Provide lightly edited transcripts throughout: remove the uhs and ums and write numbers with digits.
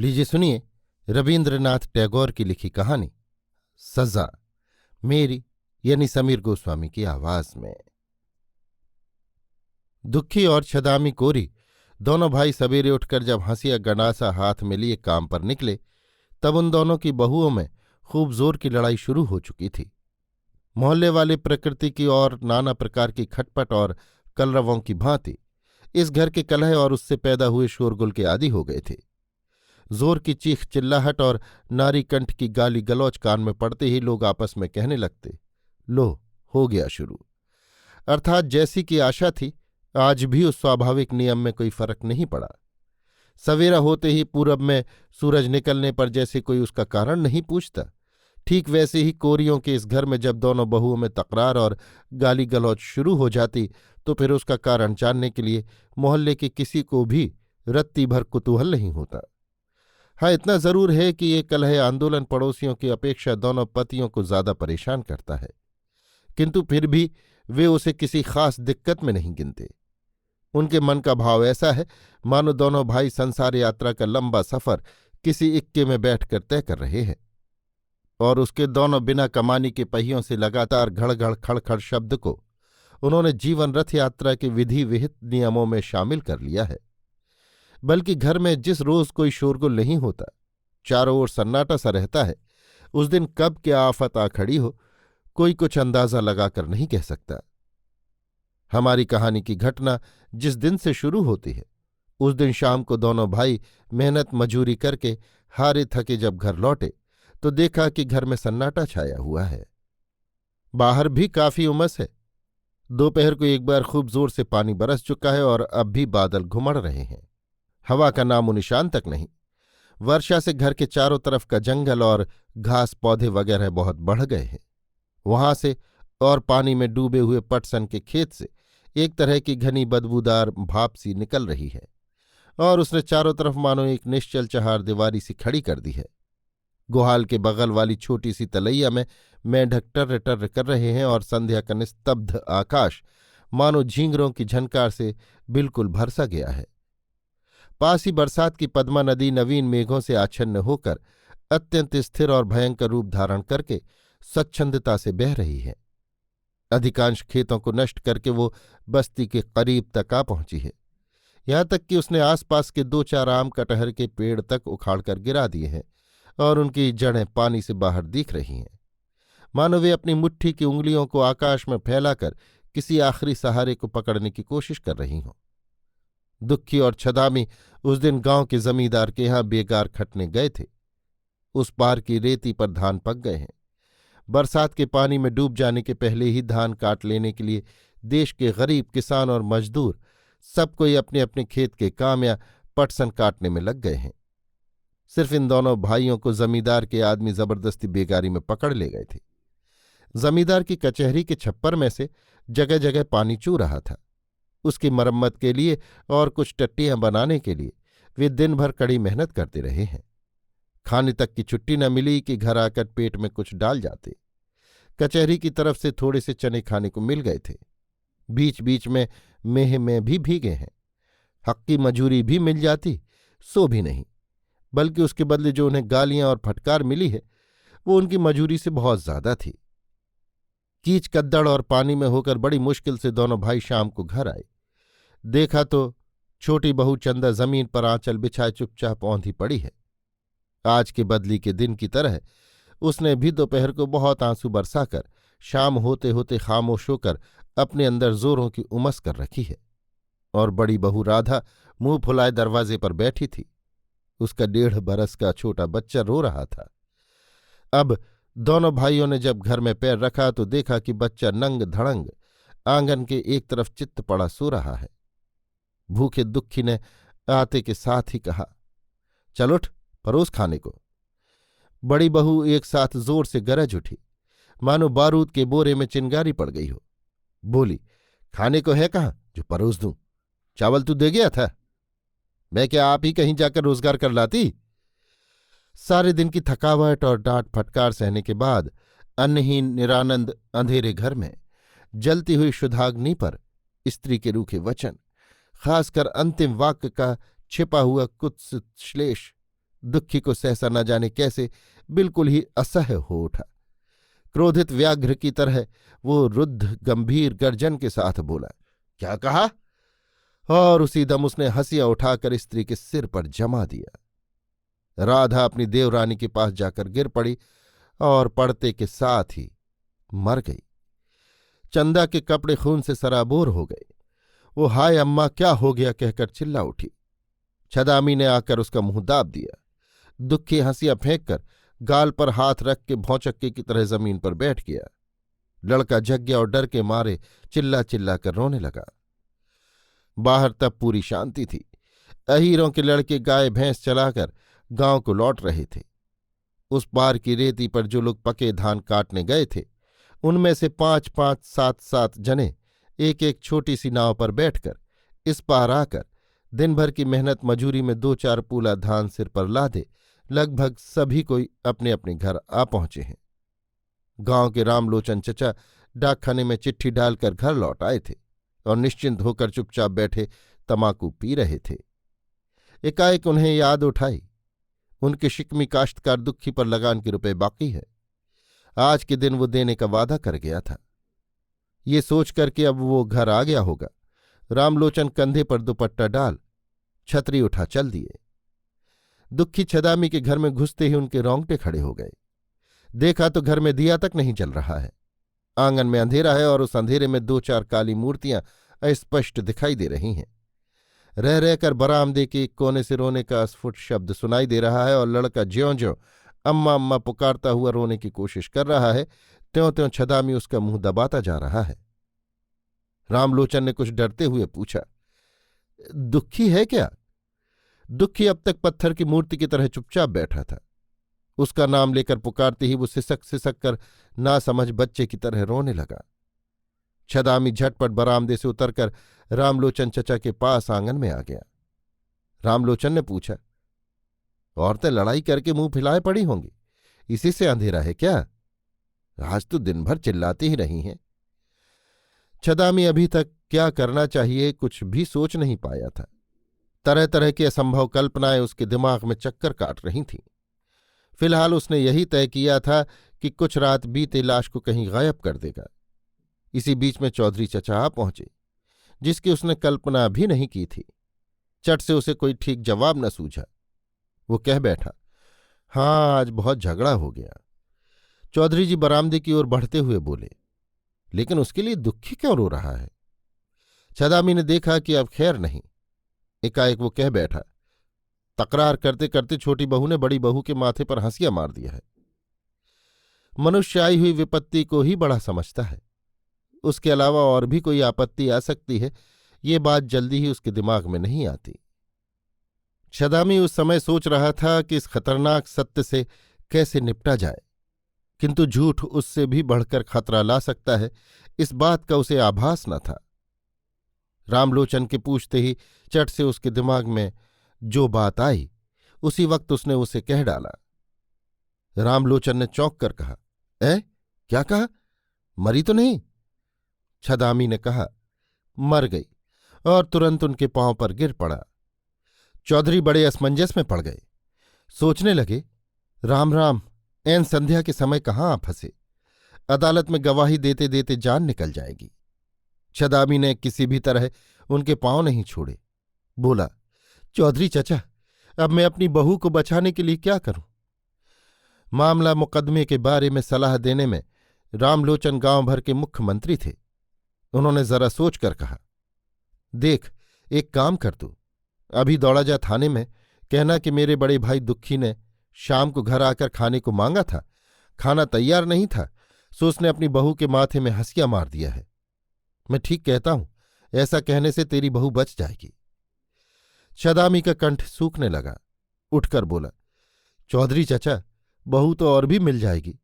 लीजिए सुनिए रवीन्द्रनाथ टैगोर की लिखी कहानी सजा, मेरी यानी समीर गोस्वामी की आवाज में। दुखी और छदामी कोरी दोनों भाई सवेरे उठकर जब हंसिया गंडासा हाथ में लिए काम पर निकले तब उन दोनों की बहुओं में खूब जोर की लड़ाई शुरू हो चुकी थी। मोहल्ले वाले प्रकृति की और नाना प्रकार की खटपट और कलरवों की भांति इस घर के कलह और उससे पैदा हुए शोरगुल के आदी हो गए थे। जोर की चीख चिल्लाहट और नारी कंठ की गाली गलौज कान में पड़ते ही लोग आपस में कहने लगते, लो हो गया शुरू। अर्थात जैसी की आशा थी आज भी उस स्वाभाविक नियम में कोई फर्क नहीं पड़ा। सवेरा होते ही पूरब में सूरज निकलने पर जैसे कोई उसका कारण नहीं पूछता, ठीक वैसे ही कोरियों के इस घर में जब दोनों बहुओं में तकरार और गाली गलौज शुरू हो जाती तो फिर उसका कारण जानने के लिए मोहल्ले के किसी को भी रत्ती भर कुतूहल नहीं होता। हाँ, इतना जरूर है कि ये कलह आंदोलन पड़ोसियों की अपेक्षा दोनों पतियों को ज्यादा परेशान करता है, किंतु फिर भी वे उसे किसी खास दिक्कत में नहीं गिनते। उनके मन का भाव ऐसा है मानो दोनों भाई संसार यात्रा का लंबा सफर किसी इक्के में बैठकर तय कर रहे हैं और उसके दोनों बिना कमानी के पहियों से लगातार घड़घड़ खड़खड़ शब्द को उन्होंने जीवन रथ यात्रा के विधि विहित नियमों में शामिल कर लिया है। बल्कि घर में जिस रोज कोई शोरगुल नहीं होता, चारों ओर सन्नाटा सा रहता है, उस दिन कब क्या आफत आ खड़ी हो कोई कुछ अंदाजा लगाकर नहीं कह सकता। हमारी कहानी की घटना जिस दिन से शुरू होती है उस दिन शाम को दोनों भाई मेहनत मजूरी करके हारे थके जब घर लौटे तो देखा कि घर में सन्नाटा छाया हुआ है। बाहर भी काफी उमस है। दोपहर को एक बार खूब जोर से पानी बरस चुका है और अब भी बादल घुमड़ रहे हैं। हवा का नामो निशान तक नहीं। वर्षा से घर के चारों तरफ का जंगल और घास पौधे वगैरह बहुत बढ़ गए हैं। वहां से और पानी में डूबे हुए पटसन के खेत से एक तरह की घनी बदबूदार भाप सी निकल रही है और उसने चारों तरफ मानो एक निश्चल चहार दीवारी सी खड़ी कर दी है। गुहाल के बगल वाली छोटी सी तलैया में मेंढक टर्र टर्र कर रहे हैं और संध्या का निस्तब्ध आकाश मानो झींगरों की झनकार से बिल्कुल भरसा गया है। पास ही बरसात की पद्मा नदी नवीन मेघों से आच्छन्न होकर अत्यंत स्थिर और भयंकर रूप धारण करके स्वच्छंदता से बह रही है। अधिकांश खेतों को नष्ट करके वो बस्ती के करीब तक आ पहुंची है। यहां तक कि उसने आसपास के 2-4 आम कटहर के पेड़ तक उखाड़कर गिरा दिए हैं और उनकी जड़ें पानी से बाहर दिख रही हैं, मानो वे अपनी मुट्ठी की उंगलियों को आकाश में फैलाकर किसी आखिरी सहारे को पकड़ने की कोशिश कर रही हों। दुखी और छदामी उस दिन गांव के जमींदार के यहां बेगार खटने गए थे। उस पार की रेती पर धान पक गए हैं। बरसात के पानी में डूब जाने के पहले ही धान काट लेने के लिए देश के गरीब किसान और मजदूर सब कोई अपने अपने खेत के काम या पटसन काटने में लग गए हैं। सिर्फ इन दोनों भाइयों को जमींदार के आदमी जबरदस्ती बेगारी में पकड़ ले गए थे। जमींदार की कचहरी के छप्पर में से जगह जगह पानी चू रहा था। उसकी मरम्मत के लिए और कुछ टट्टियां बनाने के लिए वे दिन भर कड़ी मेहनत करते रहे हैं। खाने तक की छुट्टी न मिली कि घर आकर पेट में कुछ डाल जाते। कचहरी की तरफ से थोड़े से चने खाने को मिल गए थे। बीच बीच में मेह में भी भीगे हैं। हक की मजूरी भी मिल जाती सो भी नहीं, बल्कि उसके बदले जो उन्हें गालियां और फटकार मिली है वो उनकी मजूरी से बहुत ज्यादा थी। कीच कद्दड़ और पानी में होकर बड़ी मुश्किल से दोनों भाई शाम को घर आए। देखा तो छोटी बहू चंदा जमीन पर आंचल बिछाए चुपचाप औंधी पड़ी है। आज के बदली के दिन की तरह उसने भी दोपहर को बहुत आंसू बरसाकर शाम होते होते खामोश होकर अपने अंदर जोरों की उमस कर रखी है। और बड़ी बहू राधा मुंह फुलाए दरवाजे पर बैठी थी। उसका 1.5 बरस का छोटा बच्चा रो रहा था। अब दोनों भाइयों ने जब घर में पैर रखा तो देखा कि बच्चा नंग धड़ंग आंगन के एक तरफ चित्त पड़ा सो रहा है। भूखे दुखी ने आते के साथ ही कहा, चल उठ, परोस खाने को। बड़ी बहू एक साथ जोर से गरज उठी, मानो बारूद के बोरे में चिंगारी पड़ गई हो। बोली, खाने को है कहाँ जो परोस दूं? चावल तू दे गया था? मैं क्या आप ही कहीं जाकर रोजगार कर लाती? सारे दिन की थकावट और डांट फटकार सहने के बाद अन्नहीन निरानंद अंधेरे घर में जलती हुई शुद्धाग्नि पर स्त्री के रूखे वचन, खासकर अंतिम वाक्य का छिपा हुआ कुत्सित श्लेष दुखी को सहसा न जाने कैसे बिल्कुल ही असह्य हो उठा। क्रोधित व्याघ्र की तरह वो रुद्ध गंभीर गर्जन के साथ बोला, क्या कहा? और उसी दम उसने हंसिया उठाकर स्त्री के सिर पर जमा दिया। राधा अपनी देवरानी के पास जाकर गिर पड़ी और पड़ते के साथ ही मर गई। चंदा के कपड़े खून से सराबोर हो गए। वो हाय अम्मा क्या हो गया कहकर चिल्ला उठी। छदामी ने आकर उसका मुंह दाब दिया। दुखी हंसिया फेंक कर गाल पर हाथ रख के भौचक्के की तरह जमीन पर बैठ गया। लड़का जग गया और डर के मारे चिल्ला चिल्ला कर रोने लगा। बाहर तब पूरी शांति थी। अहीरों के लड़के गाय भैंस चलाकर गांव को लौट रहे थे। उस पार की रेती पर जो लोग पके धान काटने गए थे उनमें से 5-5, 7-7 जने एक एक छोटी सी नाव पर बैठकर इस पार आकर दिन भर की मेहनत मजूरी में 2-4 पूला धान सिर पर लादे लगभग सभी कोई अपने अपने घर आ पहुंचे हैं। गांव के रामलोचन चचा डाकखाने में चिट्ठी डालकर घर लौट आए थे और निश्चिंत होकर चुपचाप बैठे तमाकू पी रहे थे। एकाएक उन्हें याद उठाई, उनके शिकमी काश्तकार दुखी पर लगान के रुपए बाकी है। आज के दिन वो देने का वादा कर गया था। ये सोच करके अब वो घर आ गया होगा। रामलोचन कंधे पर दुपट्टा डाल छतरी उठा चल दिए। दुखी छदामी के घर में घुसते ही उनके रोंगटे खड़े हो गए। देखा तो घर में दिया तक नहीं जल रहा है। आंगन में अंधेरा है और उस अंधेरे में 2-4 काली मूर्तियां अस्पष्ट दिखाई दे रही हैं। रह रहकर बरामदे के एक कोने से रोने का अस्फुट शब्द सुनाई दे रहा है और लड़का ज्यों-ज्यों अम्मा अम्मा पुकारता हुआ रोने की कोशिश कर रहा है त्यों-त्यों छदामी उसका मुंह दबाता जा रहा है। रामलोचन ने कुछ डरते हुए पूछा, दुखी है क्या? दुखी अब तक पत्थर की मूर्ति की तरह चुपचाप बैठा था। उसका नाम लेकर पुकारते ही वो सिसक सिसक कर नासमझ बच्चे की तरह रोने लगा। छदामी झटपट बरामदे से उतरकर रामलोचन चचा के पास आंगन में आ गया। रामलोचन ने पूछा, औरतें लड़ाई करके मुंह फैलाए पड़ी होंगी, इसी से अंधेरा है क्या? आज तो दिन भर चिल्लाती ही रही हैं। छदामी अभी तक क्या करना चाहिए कुछ भी सोच नहीं पाया था। तरह तरह की असंभव कल्पनाएं उसके दिमाग में चक्कर काट रही थीं। फिलहाल उसने यही तय किया था कि कुछ रात बीते लाश को कहीं गायब कर देगा। इसी बीच में चौधरी चचा आ पहुंचे, जिसकी उसने कल्पना भी नहीं की थी। चट से उसे कोई ठीक जवाब न सूझा। वो कह बैठा, हाँ आज बहुत झगड़ा हो गया। चौधरी जी बरामदे की ओर बढ़ते हुए बोले, लेकिन उसके लिए दुखी क्यों रो रहा है? छदामी ने देखा कि अब खैर नहीं। एकाएक वो कह बैठा, तकरार करते करते छोटी बहू ने बड़ी बहू के माथे पर हंसिया मार दिया है। मनुष्य आई हुई विपत्ति को ही बड़ा समझता है, उसके अलावा और भी कोई आपत्ति आ सकती है, ये बात जल्दी ही उसके दिमाग में नहीं आती। छदामी उस समय सोच रहा था कि इस खतरनाक सत्य से कैसे निपटा जाए, किंतु झूठ उससे भी बढ़कर खतरा ला सकता है, इस बात का उसे आभास न था। रामलोचन के पूछते ही चट से उसके दिमाग में जो बात आई उसी वक्त उसने उसे कह डाला। रामलोचन ने चौंक कर कहा, क्या कहा? मरी तो नहीं? छदामी ने कहा, मर गई, और तुरंत उनके पांव पर गिर पड़ा। चौधरी बड़े असमंजस में पड़ गए। सोचने लगे, राम राम, ऐन संध्या के समय कहाँ आ फंसे। अदालत में गवाही देते देते जान निकल जाएगी। छदामी ने किसी भी तरह उनके पांव नहीं छोड़े। बोला, चौधरी चचा, अब मैं अपनी बहू को बचाने के लिए क्या करूं? मामला मुकदमे के बारे में सलाह देने में रामलोचन गांव भर के मुख्यमंत्री थे। उन्होंने जरा सोचकर कहा, देख, एक काम कर तू, अभी दौड़ा जा थाने में, कहना कि मेरे बड़े भाई दुखी ने शाम को घर आकर खाने को मांगा था, खाना तैयार नहीं था, सो उसने अपनी बहू के माथे में हंसिया मार दिया है। मैं ठीक कहता हूं, ऐसा कहने से तेरी बहू बच जाएगी। छदामी का कंठ सूखने लगा। उठकर बोला, चौधरी चचा, बहू तो और भी मिल जाएगी,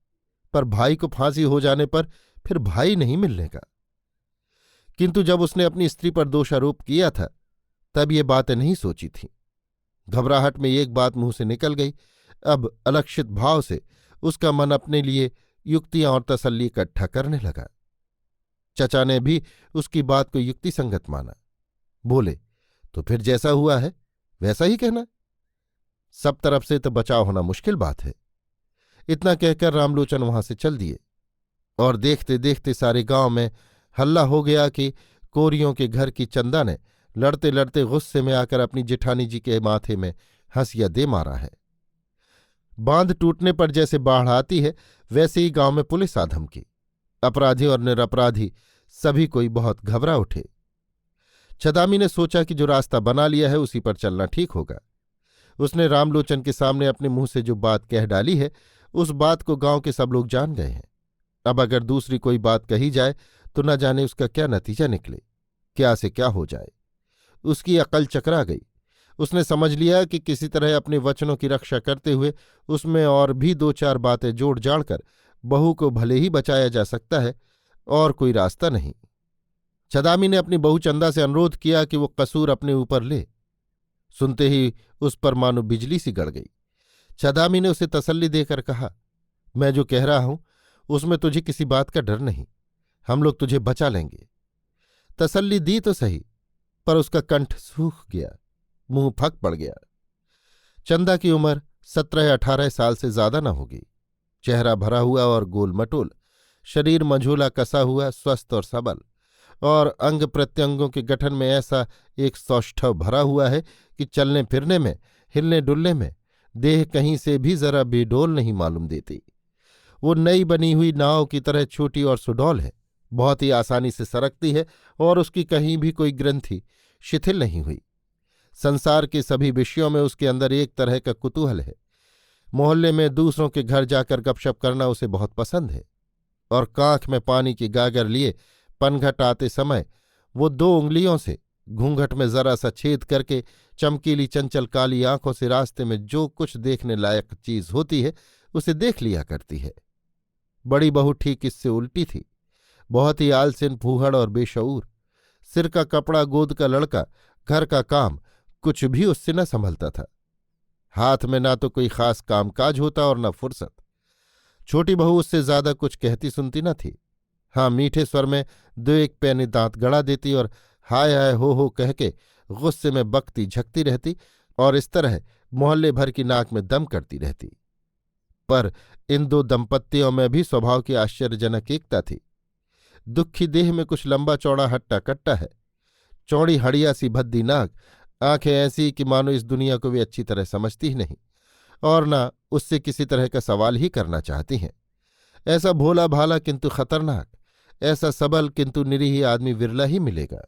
पर भाई को फांसी हो जाने पर फिर भाई नहीं मिलने का। किंतु जब उसने अपनी स्त्री पर दोषारोप किया था तब ये बातें नहीं सोची थीं। घबराहट में एक बात मुंह से निकल गई। अब अलक्षित भाव से उसका मन अपने लिए युक्तियां और तसल्ली इकट्ठा करने लगा। चचा ने भी उसकी बात को युक्तिसंगत माना। बोले, तो फिर जैसा हुआ है वैसा ही कहना। सब तरफ से तो बचाव होना मुश्किल बात है। इतना कहकर रामलोचन वहां से चल दिए और देखते देखते सारे गांव में हल्ला हो गया कि कोरियों के घर की चंदा ने लड़ते लड़ते गुस्से में आकर अपनी जेठानी जी के माथे में हंसिया दे मारा है। बांध टूटने पर जैसे बाढ़ आती है वैसे ही गांव में पुलिस आ धमकी। अपराधी और निरपराधी सभी कोई बहुत घबरा उठे। छदामी ने सोचा कि जो रास्ता बना लिया है उसी पर चलना ठीक होगा। उसने रामलोचन के सामने अपने मुंह से जो बात कह डाली है उस बात को गांव के सब लोग जान गए हैं। अब अगर दूसरी कोई बात कही जाए तो न जाने उसका क्या नतीजा निकले, क्या से क्या हो जाए। उसकी अकल चकरा गई। उसने समझ लिया कि किसी तरह अपने वचनों की रक्षा करते हुए उसमें और भी दो चार बातें जोड़ जाड़कर बहू को भले ही बचाया जा सकता है, और कोई रास्ता नहीं। छदामी ने अपनी बहू चंदा से अनुरोध किया कि वो कसूर अपने ऊपर ले। सुनते ही उस पर मानो बिजली सी गड़ गई। छदामी ने उसे तसल्ली देकर कहा, मैं जो कह रहा हूं उसमें तुझे किसी बात का डर नहीं, हम लोग तुझे बचा लेंगे। तसल्ली दी तो सही, पर उसका कंठ सूख गया, मुंह फक पड़ गया। चंदा की उम्र 17-18 साल से ज्यादा न होगी। चेहरा भरा हुआ और गोल मटोल, शरीर मंझोला कसा हुआ, स्वस्थ और सबल, और अंग प्रत्यंगों के गठन में ऐसा एक सौष्ठव भरा हुआ है कि चलने फिरने में, हिलने डुलने में देह कहीं से भी जरा बेडोल नहीं मालूम देती। वो नई बनी हुई नाव की तरह छोटी और सुडौल है, बहुत ही आसानी से सरकती है और उसकी कहीं भी कोई ग्रंथि शिथिल नहीं हुई। संसार के सभी विषयों में उसके अंदर एक तरह का कुतूहल है। मोहल्ले में दूसरों के घर जाकर गपशप करना उसे बहुत पसंद है, और कांख में पानी की गागर लिए पनघट आते समय वो 2 उंगलियों से घूंघट में जरा सा छेद करके चमकीली चंचल काली आंखों से रास्ते में जो कुछ देखने लायक चीज होती है उसे देख लिया करती है। बड़ी बहू ठीक इससे उल्टी थी, बहुत ही आलसिन, फूहड़ और बेशऊर। सिर का कपड़ा गोद का लड़का, घर का काम कुछ भी उससे न संभलता था। हाथ में ना तो कोई खास कामकाज होता और न फुर्सत। छोटी बहू उससे ज्यादा कुछ कहती सुनती न थी। हाँ, मीठे स्वर में 2-1 पैने दांत गड़ा देती और हाय हाय हो कह के गुस्से में बकती झकती रहती, और इस तरह मोहल्ले भर की नाक में दम करती रहती। पर इन 2 दंपत्तियों में भी स्वभाव की आश्चर्यजनक एकता थी। दुखी देह में कुछ लंबा चौड़ा हट्टा कट्टा है, चौड़ी हड़िया सी भद्दी नाक, आंखें ऐसी कि मानो इस दुनिया को वे अच्छी तरह समझती ही नहीं और न उससे किसी तरह का सवाल ही करना चाहती हैं। ऐसा भोला भाला किंतु खतरनाक, ऐसा सबल किंतु निरीह आदमी विरला ही मिलेगा।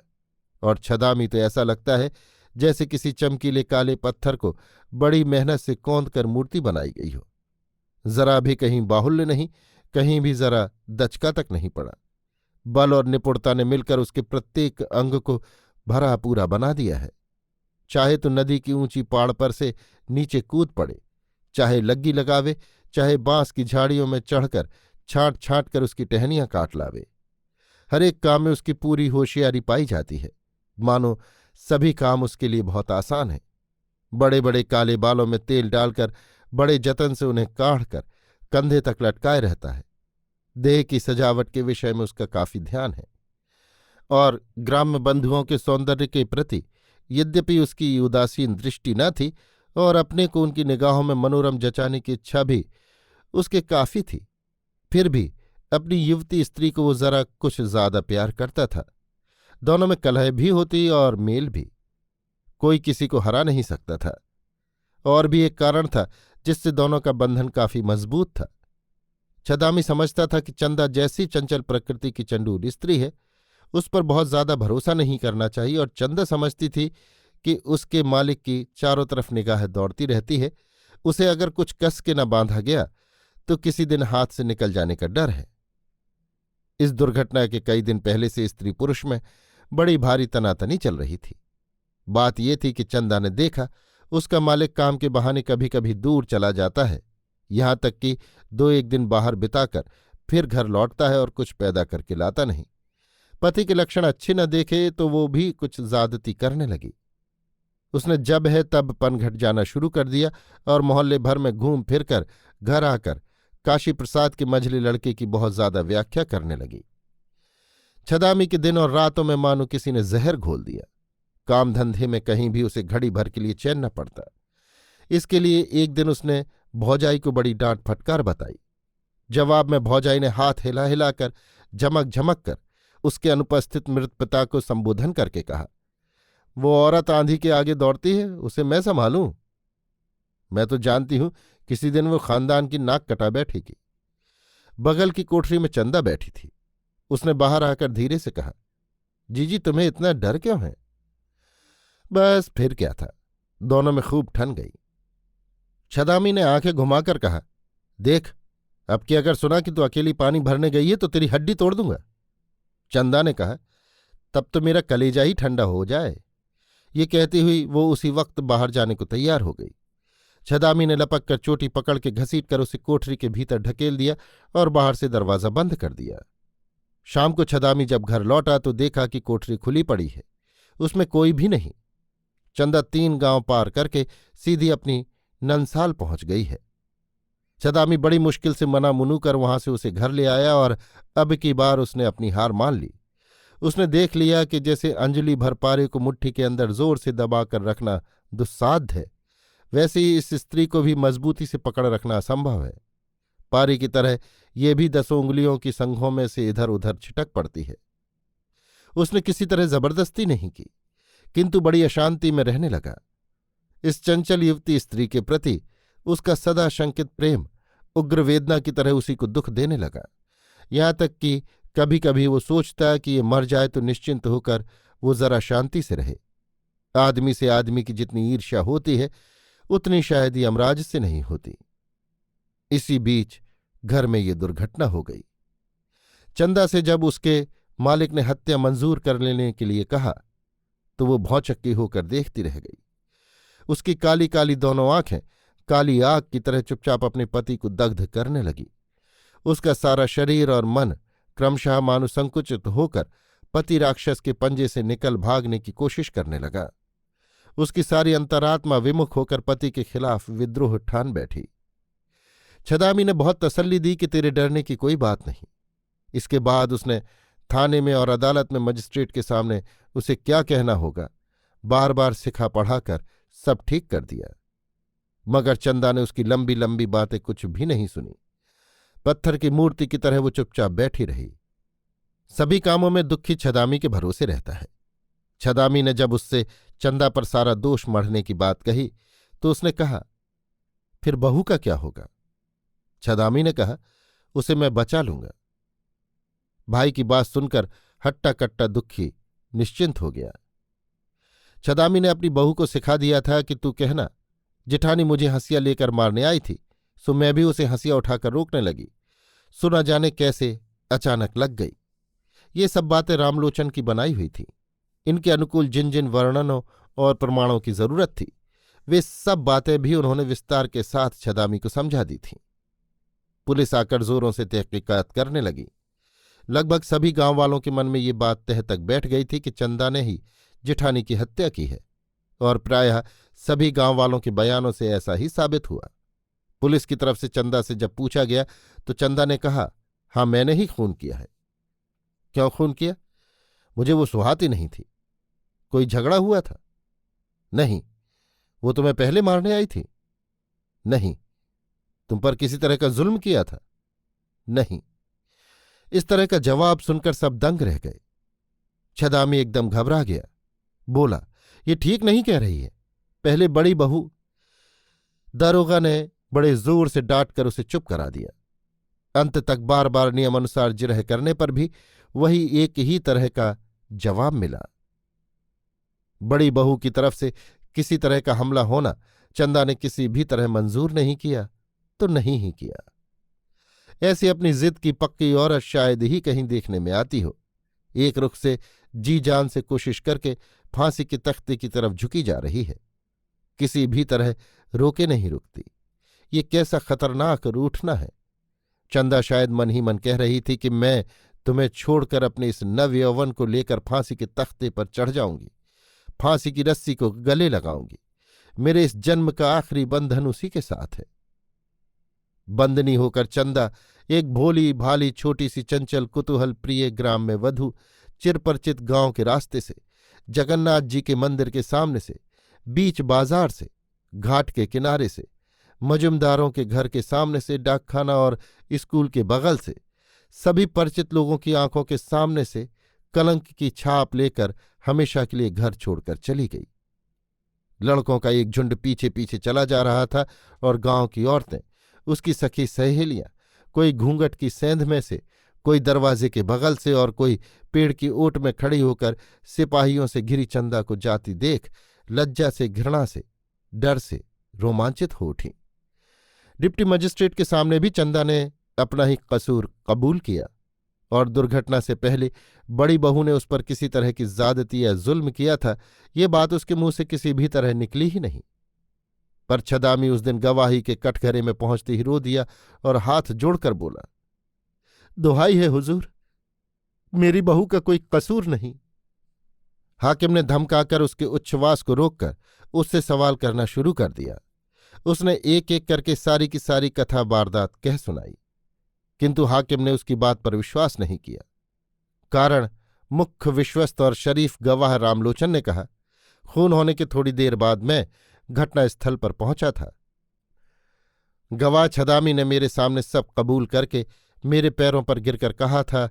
और छदामी तो ऐसा लगता है जैसे किसी चमकीले काले पत्थर को बड़ी मेहनत से कौंद कर मूर्ति बनाई गई हो। जरा भी कहीं बाहुल्य नहीं, कहीं भी जरा दचका तक नहीं पड़ा। बल और निपुणता ने मिलकर उसके प्रत्येक अंग को भरा पूरा बना दिया है। चाहे तो नदी की ऊंची पाड़ पर से नीचे कूद पड़े, चाहे लग्गी लगावे, चाहे बांस की झाड़ियों में चढ़कर छांट छांट कर उसकी टहनियां काट लावे। हर एक काम में उसकी पूरी होशियारी पाई जाती है, मानो सभी काम उसके लिए बहुत आसान है। बड़े बड़े काले बालों में तेल डालकर बड़े जतन से उन्हें काढ़कर कंधे तक लटकाए रहता है। देह की सजावट के विषय में उसका काफी ध्यान है, और ग्राम्य बंधुओं के सौंदर्य के प्रति यद्यपि उसकी उदासीन दृष्टि न थी और अपने को उनकी निगाहों में मनोरम जचाने की इच्छा भी उसके काफी थी, फिर भी अपनी युवती स्त्री को वो जरा कुछ ज्यादा प्यार करता था। दोनों में कलह भी होती और मेल भी, कोई किसी को हरा नहीं सकता था। और भी एक कारण था जिससे दोनों का बंधन काफी मजबूत था। छदामी समझता था कि चंदा जैसी चंचल प्रकृति की चंडूल स्त्री है, उस पर बहुत ज्यादा भरोसा नहीं करना चाहिए, और चंदा समझती थी कि उसके मालिक की चारों तरफ निगाह दौड़ती रहती है। उसे अगर कुछ कस के न बांधा गया तो किसी दिन हाथ से निकल जाने का डर है। इस दुर्घटना के कई दिन पहले से स्त्री पुरुष में बड़ी भारी तनातनी चल रही थी। बात यह थी कि चंदा ने देखा उसका मालिक काम के बहाने कभी कभी दूर चला जाता है, यहां तक कि 2-1 दिन बाहर बिताकर फिर घर लौटता है और कुछ पैदा करके लाता नहीं। पति के लक्षण अच्छे न देखे तो वो भी कुछ ज्यादती करने लगी। उसने जब है तब पनघट जाना शुरू कर दिया और मोहल्ले भर में घूम फिरकर घर आकर काशी प्रसाद के मझले लड़के की बहुत ज्यादा व्याख्या करने लगी। छदामी के दिन और रातों में मानो किसी ने जहर घोल दिया। काम धंधे में कहीं भी उसे घड़ी भर के लिए चैन न पड़ता। इसके लिए एक दिन उसने भौजाई को बड़ी डांट फटकार बताई। जवाब में भौजाई ने हाथ हिला हिलाकर झमक झमक कर उसके अनुपस्थित मृत पिता को संबोधन करके कहा, वो औरत आंधी के आगे दौड़ती है, उसे मैं संभालूं? मैं तो जानती हूं किसी दिन वो खानदान की नाक कटा बैठेगी। बगल की कोठरी में चंदा बैठी थी। उसने बाहर आकर धीरे से कहा, जीजी तुम्हें इतना डर क्यों है? बस फिर क्या था, दोनों में खूब ठन गई। छदामी ने आंखें घुमाकर कहा, देख अब की अगर सुना कि तू अकेली पानी भरने गई है तो तेरी हड्डी तोड़ दूंगा। चंदा ने कहा, तब तो मेरा कलेजा ही ठंडा हो जाए। ये कहती हुई वो उसी वक्त बाहर जाने को तैयार हो गई। छदामी ने लपक कर चोटी पकड़ के घसीट कर उसे कोठरी के भीतर ढकेल दिया और बाहर से दरवाज़ा बंद कर दिया। शाम को छदामी जब घर लौटा तो देखा कि कोठरी खुली पड़ी है, उसमें कोई भी नहीं। चंदा 3 गांव पार करके सीधी अपनी ननसाल पहुंच गई है। छदामी बड़ी मुश्किल से मना मुनू कर वहां से उसे घर ले आया और अब की बार उसने अपनी हार मान ली। उसने देख लिया कि जैसे अंजलि भर पारे को मुट्ठी के अंदर जोर से दबाकर रखना दुस्साध्य है, वैसे ही इस स्त्री को भी मजबूती से पकड़ रखना असंभव है। पारी की तरह ये भी 10 उंगलियों की संघों में से इधर उधर छिटक पड़ती है। उसने किसी तरह जबरदस्ती नहीं की, किंतु बड़ी अशांति में रहने लगा। इस चंचल युवती स्त्री के प्रति उसका सदा शंकित प्रेम उग्र वेदना की तरह उसी को दुख देने लगा। यहां तक कि कभी कभी वो सोचता कि ये मर जाए तो निश्चिंत होकर वो जरा शांति से रहे। आदमी से आदमी की जितनी ईर्ष्या होती है उतनी शायद यमराज से नहीं होती। इसी बीच घर में ये दुर्घटना हो गई। चंदा से जब उसके मालिक ने हत्या मंजूर कर लेने के लिए कहा तो वो भौचक्की होकर देखती रह गई। उसकी काली काली दोनों आंखें काली आग की तरह चुपचाप अपने पति को दग्ध करने लगी। उसका सारा शरीर और मन क्रमशः मानुसंकुचित होकर पति राक्षस के पंजे से निकल भागने की कोशिश करने लगा। उसकी सारी अंतरात्मा विमुख होकर पति के खिलाफ विद्रोह ठान बैठी। छदामी ने बहुत तसल्ली दी कि तेरे डरने की कोई बात नहीं। इसके बाद उसने थाने में और अदालत में मजिस्ट्रेट के सामने उसे क्या कहना होगा बार बार सिखा पढ़ाकर सब ठीक कर दिया। मगर चंदा ने उसकी लंबी लंबी बातें कुछ भी नहीं सुनी। पत्थर की मूर्ति की तरह वो चुपचाप बैठी रही। सभी कामों में दुखी छदामी के भरोसे रहता है। छदामी ने जब उससे चंदा पर सारा दोष मढ़ने की बात कही तो उसने कहा, फिर बहू का क्या होगा? छदामी ने कहा, उसे मैं बचा लूंगा। भाई की बात सुनकर हट्टा कट्टा दुखी निश्चिंत हो गया। छदामी ने अपनी बहू को सिखा दिया था कि तू कहना जेठानी मुझे हंसिया लेकर मारने आई थी, सो मैं भी उसे हंसिया उठाकर रोकने लगी। सुना जाने कैसे अचानक लग गई। ये सब बातें रामलोचन की बनाई हुई थी। इनके अनुकूल जिन जिन वर्णनों और प्रमाणों की जरूरत थी वे सब बातें भी उन्होंने विस्तार के साथ छदामी को समझा दी थीं। पुलिस आकर जोरों से तहकीकात करने लगी। लगभग सभी गांव वालों के मन में ये बात तह तक बैठ गई थी कि चंदा ने ही जेठानी की हत्या की है, और प्रायः सभी गांव वालों के बयानों से ऐसा ही साबित हुआ। पुलिस की तरफ से चंदा से जब पूछा गया तो चंदा ने कहा, हाँ मैंने ही खून किया है। क्यों खून किया? मुझे वो सुहाती नहीं थी। कोई झगड़ा हुआ था? नहीं। वो तुम्हें पहले मारने आई थी? नहीं। तुम पर किसी तरह का जुल्म किया था? नहीं। इस तरह का जवाब सुनकर सब दंग रह गए। छदामी एकदम घबरा गया। बोला, ये ठीक नहीं कह रही है। पहले बड़ी बहू। दारोगा ने बड़े जोर से डांट कर उसे चुप करा दिया। अंत तक बार बार नियमानुसार जिरह करने पर भी वही एक ही तरह का जवाब मिला। बड़ी बहू की तरफ से किसी तरह का हमला होना चंदा ने किसी भी तरह मंजूर नहीं किया तो नहीं ही किया। ऐसी अपनी जिद की पक्की औरत शायद ही कहीं देखने में आती हो। एक रुख से जी जान से कोशिश करके फांसी के तख्ते की तरफ झुकी जा रही है। किसी भी तरह रोके नहीं रुकती। ये कैसा खतरनाक रूठना है। चंदा शायद मन ही मन कह रही थी कि मैं तुम्हें छोड़कर अपने इस नवयौवन को लेकर फांसी के तख्ते पर चढ़ जाऊंगी, फांसी की रस्सी को गले लगाऊंगी। मेरे इस जन्म का आखिरी बंधन उसी के साथ है। बंदनी होकर चंदा एक भोली भाली छोटी सी चंचल कुतूहल प्रिय ग्राम में वधू चिरपरिचित गांव के रास्ते से, जगन्नाथ जी के मंदिर के सामने से, बीच बाजार से घाट के किनारे से, मजुमदारों के घर के सामने से, डाकखाना और स्कूल के बगल से, सभी परिचित लोगों की आंखों के सामने से कलंक की छाप लेकर हमेशा के लिए घर छोड़कर चली गई। लड़कों का एक झुंड पीछे पीछे चला जा रहा था और गांव की औरतें, उसकी सखी सहेलियां, कोई घूंघट की सेंध में से, कोई दरवाजे के बगल से और कोई पेड़ की ओट में खड़ी होकर सिपाहियों से घिरी चंदा को जाती देख लज्जा से, घृणा से, डर से रोमांचित हो उठी। डिप्टी मजिस्ट्रेट के सामने भी चंदा ने अपना ही कसूर कबूल किया और दुर्घटना से पहले बड़ी बहू ने उस पर किसी तरह की ज्यादती या जुल्म किया था, ये बात उसके मुंह से किसी भी तरह निकली ही नहीं। पर छदामी उस दिन गवाही के कटघरे में पहुंचते ही रो दिया और हाथ जोड़कर बोला, दुहाई है हुजूर, मेरी बहू का कोई कसूर नहीं। हाकिम ने धमकाकर उसके उच्छ्वास को रोककर उससे सवाल करना शुरू कर दिया। उसने एक एक करके सारी की सारी कथा वारदात कह सुनाई, किंतु हाकिम ने उसकी बात पर विश्वास नहीं किया। कारण मुख्य विश्वस्त और शरीफ गवाह रामलोचन ने कहा, खून होने के थोड़ी देर बाद मैं घटनास्थल पर पहुंचा था। गवाह छदामी ने मेरे सामने सब कबूल करके मेरे पैरों पर गिरकर कहा था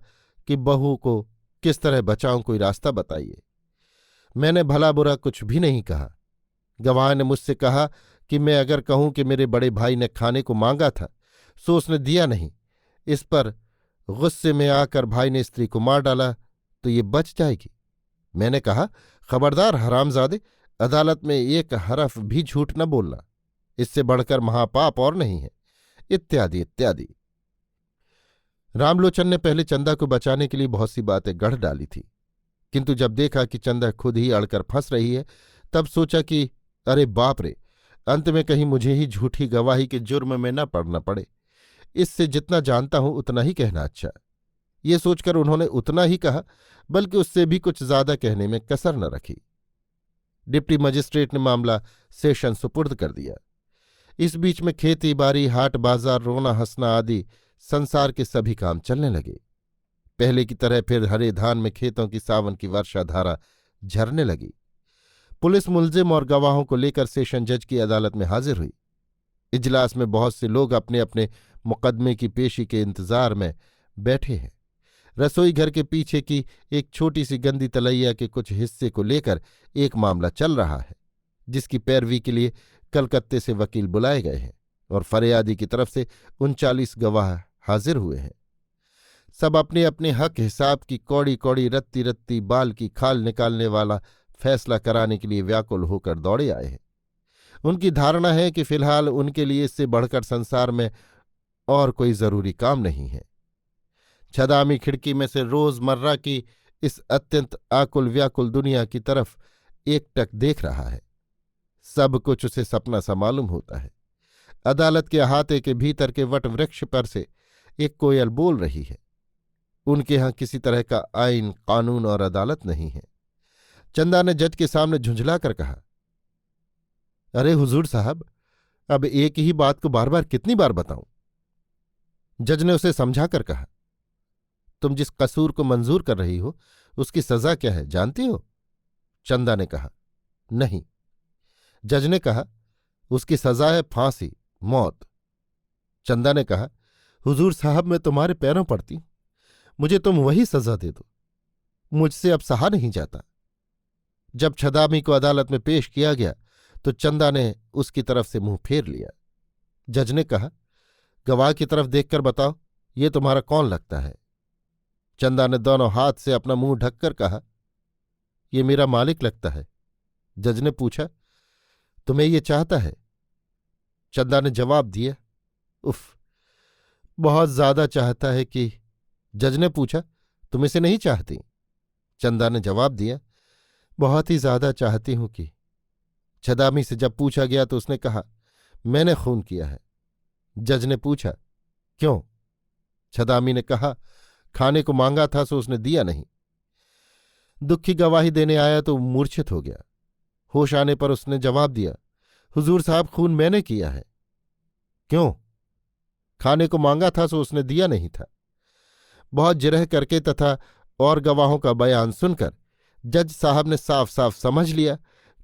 कि बहू को किस तरह बचाऊं, कोई रास्ता बताइए। मैंने भला बुरा कुछ भी नहीं कहा। गवाह ने मुझसे कहा कि मैं अगर कहूं कि मेरे बड़े भाई ने खाने को मांगा था सो उसने दिया नहीं, इस पर गुस्से में आकर भाई ने स्त्री को मार डाला तो ये बच जाएगी। मैंने कहा, खबरदार हरामजादे, अदालत में एक हरफ भी झूठ न बोलना, इससे बढ़कर महापाप और नहीं है, इत्यादि इत्यादि। रामलोचन ने पहले चंदा को बचाने के लिए बहुत सी बातें गढ़ डाली थी, किंतु जब देखा कि चंदा खुद ही अड़कर फंस रही है तब सोचा कि अरे बाप रे, अंत में कहीं मुझे ही झूठी गवाही के जुर्म में न पड़ना पड़े। इससे जितना जानता हूं उतना ही कहना अच्छा। ये सोचकर उन्होंने उतना ही कहा, बल्कि उससे भी कुछ ज्यादा कहने में कसर न रखी। डिप्टी मजिस्ट्रेट ने मामला सेशन सुपुर्द कर दिया। इस बीच में खेती बाड़ी, हाट बाजार, रोना हंसना आदि संसार के सभी काम चलने लगे। पहले की तरह फिर हरे धान में खेतों की सावन की वर्षाधारा झरने लगी। पुलिस मुलजिम और गवाहों को लेकर सेशन जज की अदालत में हाजिर हुई। इजलास में बहुत से लोग अपने अपने मुकदमे की पेशी के इंतजार में बैठे हैं। रसोई घर के पीछे की एक छोटी सी गंदी तलैया के कुछ हिस्से को लेकर एक मामला चल रहा है, जिसकी पैरवी के लिए कलकत्ते से वकील बुलाए गए हैं और फरियादी की तरफ से 39 गवाह हाजिर हुए हैं। सब अपने अपने हक हिसाब की कौड़ी कौड़ी, रत्ती रत्ती बाल की खाल निकालने वाला फैसला कराने के लिए व्याकुल होकर दौड़े आए हैं। उनकी धारणा है कि फिलहाल उनके लिए इससे बढ़कर संसार में और कोई जरूरी काम नहीं है। छदामी खिड़की में से रोजमर्रा की इस अत्यंत आकुल व्याकुल दुनिया की तरफ एकटक देख रहा है। सब कुछ उसे सपना सा मालूम होता है। अदालत के अहाते के भीतर के वट वृक्ष पर से एक कोयल बोल रही है। उनके यहां किसी तरह का आईन, कानून और अदालत नहीं है। चंदा ने जज के सामने झुंझला कर कहा, अरे हुजूर साहब, अब एक ही बात को बार बार कितनी बार बताऊं? जज ने उसे समझाकर कहा, तुम जिस कसूर को मंजूर कर रही हो उसकी सजा क्या है जानती हो? चंदा ने कहा, नहीं। जज ने कहा, उसकी सजा है फांसी, मौत। चंदा ने कहा, हुजूर साहब, मैं तुम्हारे पैरों पड़ती हूं, मुझे तुम वही सजा दे दो, मुझसे अब सहा नहीं जाता। जब छदामी को अदालत में पेश किया गया तो चंदा ने उसकी तरफ से मुंह फेर लिया। जज ने कहा, गवाह की तरफ देखकर बताओ, ये तुम्हारा कौन लगता है? चंदा ने दोनों हाथ से अपना मुंह ढककर कहा, ये मेरा मालिक लगता है। जज ने पूछा, तुम्हें ये चाहता है? चंदा ने जवाब दिया, उफ, बहुत ज्यादा चाहता है कि। जज ने पूछा, तुम इसे नहीं चाहती? चंदा ने जवाब दिया, बहुत ही ज्यादा चाहती हूं कि। छदामी से जब पूछा गया तो उसने कहा, मैंने खून किया है। जज ने पूछा, क्यों? छदामी ने कहा, खाने को मांगा था सो उसने दिया नहीं। दुख की गवाही देने आया तो मूर्छित हो गया। होश आने पर उसने जवाब दिया, हुजूर साहब, खून मैंने किया है। क्यों? खाने को मांगा था सो उसने दिया नहीं था। बहुत जिरह करके तथा और गवाहों का बयान सुनकर जज साहब ने साफ साफ समझ लिया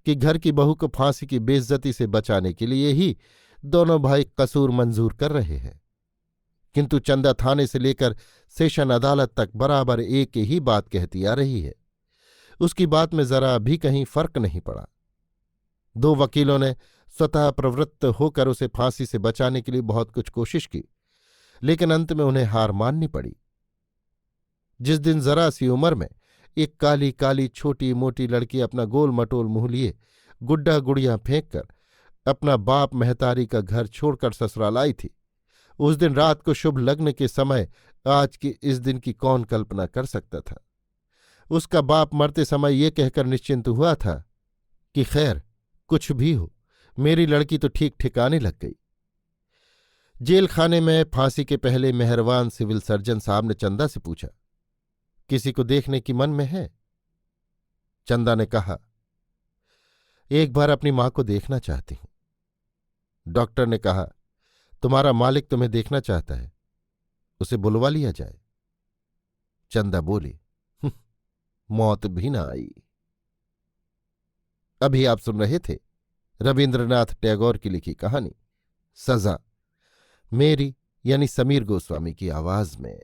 कि घर की बहू को फांसी की बेइज्जती से बचाने के लिए ही दोनों भाई कसूर मंजूर कर रहे हैं। किंतु चंदा थाने से लेकर सेशन अदालत तक बराबर एक ही बात कहती आ रही है। उसकी बात में जरा भी कहीं फर्क नहीं पड़ा। दो वकीलों ने स्वतः प्रवृत्त होकर उसे फांसी से बचाने के लिए बहुत कुछ कोशिश की, लेकिन अंत में उन्हें हार माननी पड़ी। जिस दिन जरा सी उम्र में एक काली काली छोटी मोटी लड़की अपना गोल मटोल मुंह लिए गुड्डा गुड़ियां फेंक कर अपना बाप महतारी का घर छोड़कर ससुराल आई थी, उस दिन रात को शुभ लग्न के समय आज के इस दिन की कौन कल्पना कर सकता था। उसका बाप मरते समय ये कहकर निश्चिंत हुआ था कि खैर कुछ भी हो, मेरी लड़की तो ठीक ठिकाने लग गई। जेल खाने में फांसी के पहले मेहरबान सिविल सर्जन साहब ने चंदा से पूछा, किसी को देखने की मन में है? चंदा ने कहा, एक बार अपनी मां को देखना चाहती हूं। डॉक्टर ने कहा, तुम्हारा मालिक तुम्हें देखना चाहता है, उसे बुलवा लिया जाए। चंदा बोली, मौत भी ना आई। अभी आप सुन रहे थे रविन्द्रनाथ टैगोर की लिखी कहानी सजा, मेरी यानी समीर गोस्वामी की आवाज में।